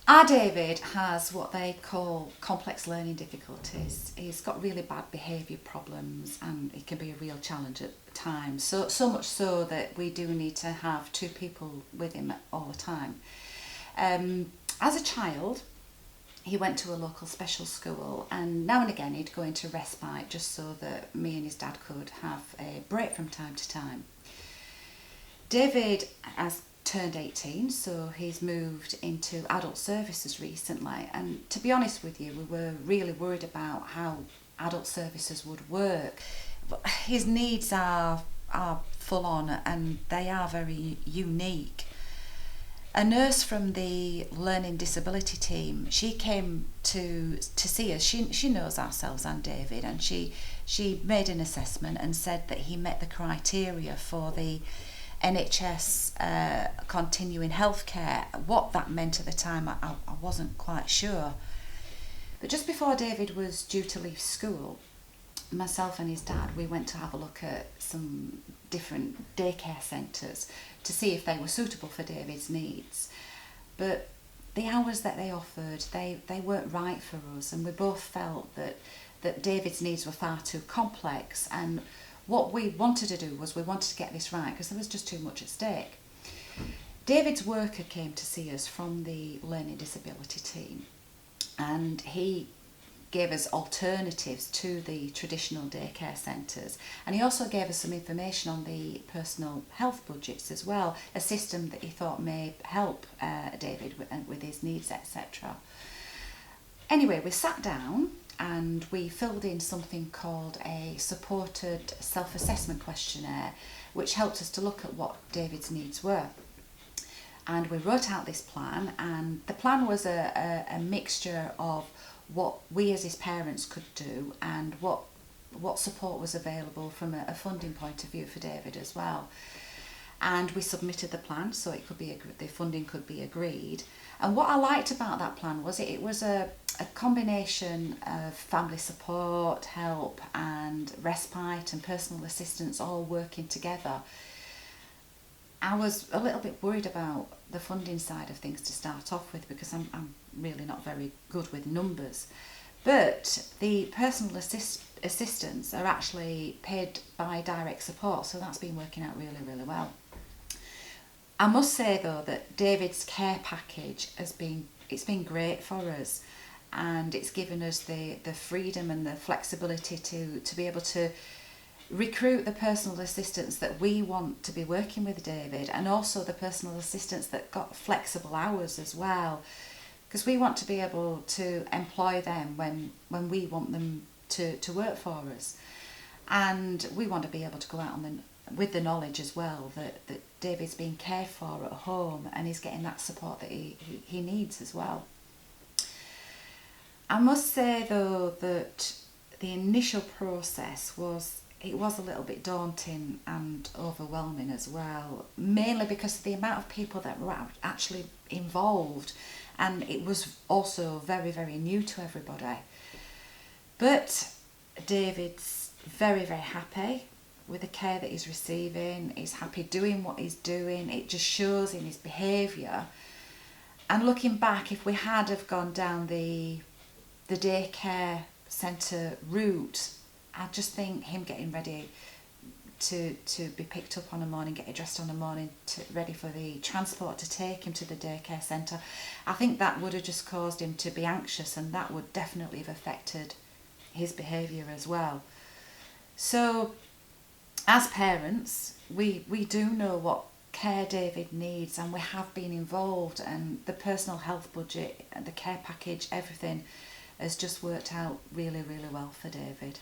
Our David has what they call complex learning difficulties. He's got really bad behaviour problems and it can be a real challenge at times. So much so that we do need to have two people with him all the time. As a child, he went to a local special school and now and again he'd go into respite just so that me and his dad could have a break from time to time. David has turned 18, so he's moved into adult services recently, and to be honest with you, we were really worried about how adult services would work. His needs are full on and they are very unique. A nurse from the learning disability team, she came to see us. She knows ourselves and David, and she made an assessment and said that he met the criteria for the NHS continuing healthcare. What that meant at the time, I wasn't quite sure. But just before David was due to leave school, myself and his dad, we went to have a look at some different daycare centres to see if they were suitable for David's needs. But the hours that they offered, they weren't right for us, and we both felt that David's needs were far too complex, and what we wanted to do was we wanted to get this right because there was just too much at stake. David's worker came to see us from the learning disability team, and he gave us alternatives to the traditional daycare centres, and he also gave us some information on the personal health budgets as well, a system that he thought may help David with his needs, etc. Anyway, we sat down and we filled in something called a supported self-assessment questionnaire, which helped us to look at what David's needs were. And we wrote out this plan, and the plan was a mixture of what we as his parents could do and what support was available from a funding point of view for David as well. And we submitted the plan so it could be the funding could be agreed. And what I liked about that plan was it was a combination of family support, help and respite and personal assistance all working together. I was a little bit worried about the funding side of things to start off with because I'm really not very good with numbers. But the personal assistants are actually paid by direct support, so that's been working out really, really well. I must say though that David's care package it's been great for us, and it's given us the freedom and the flexibility to be able to recruit the personal assistants that we want to be working with David, and also the personal assistants that got flexible hours as well, because we want to be able to employ them when we want them to work for us, and we want to be able to go out with the knowledge as well that David's being cared for at home and he's getting that support that he needs as well. I must say though that the initial process was a little bit daunting and overwhelming as well, mainly because of the amount of people that were actually involved, and it was also very, very new to everybody. But David's very, very happy with the care that he's receiving. He's happy doing what he's doing. It just shows in his behaviour. And looking back, if we had have gone down the daycare centre route, I just think him getting ready to be picked up on a morning, get dressed on a morning, ready for the transport to take him to the daycare centre, I think that would have just caused him to be anxious, and that would definitely have affected his behaviour as well. So as parents, we do know what care David needs, and we have been involved, and the personal health budget and the care package, everything has just worked out really, really well for David.